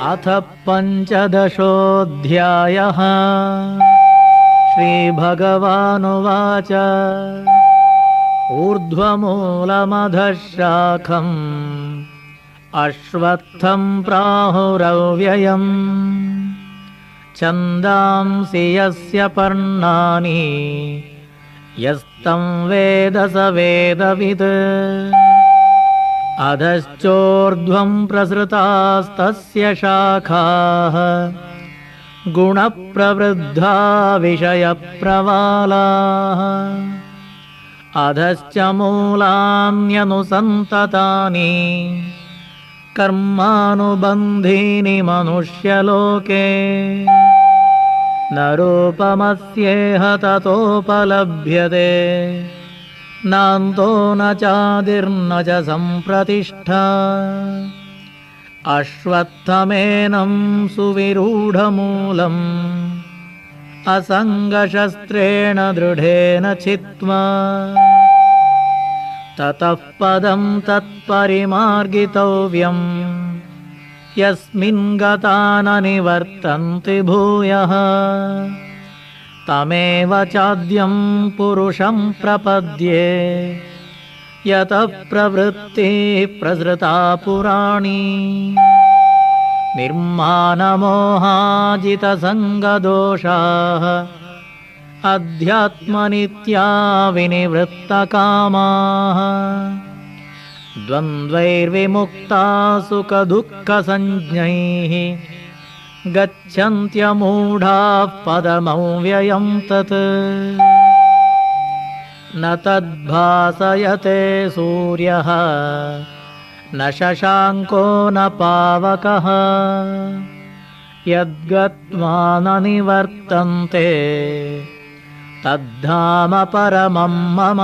अथ पञ्चदशोऽध्यायः। श्रीभगवानुवाच ऊर्ध्वमूलमधः शाखम् अश्वत्थं प्राहुरव्ययम् छन्दांसि यस्य पर्णानि यस्तं वेद स वेदवित्। अधश्चोर्ध्वं प्रसृतास्तस्य शाखाः गुणप्रवृद्धा विषयप्रवालाः। अधश्च मूलान्यनुसन्ततानि कर्मानुबन्धीनि मनुष्यलोके। न रूपमस्येह ततोपलभ्यते नान्तो न चादिर्न च सम्प्रतिष्ठा। अश्वत्थमेनं सुविरूढमूलम् असङ्गशस्त्रेण दृढेन छित्त्वा। ततः पदं तत्परिमार्गितव्यम् यस्मिन् गता न निवर्तन्ति भूयः। तमेव चाद्यं पुरुषं प्रपद्ये यतः प्रवृत्तिः प्रसृता पुराणी। निर्मानमोहाजितसङ्गदोषाः अध्यात्मनित्या विनिवृत्तकामाः। द्वन्द्वैर्विमुक्ता सुखदुःखसञ्ज्ञैः गच्छन्त्यमूढाः पदमव्ययं तत्। न तद्भासयते सूर्यः न शशाङ्को न पावकः यद्गत्वा न निवर्तन्ते तद्धाम परमं मम।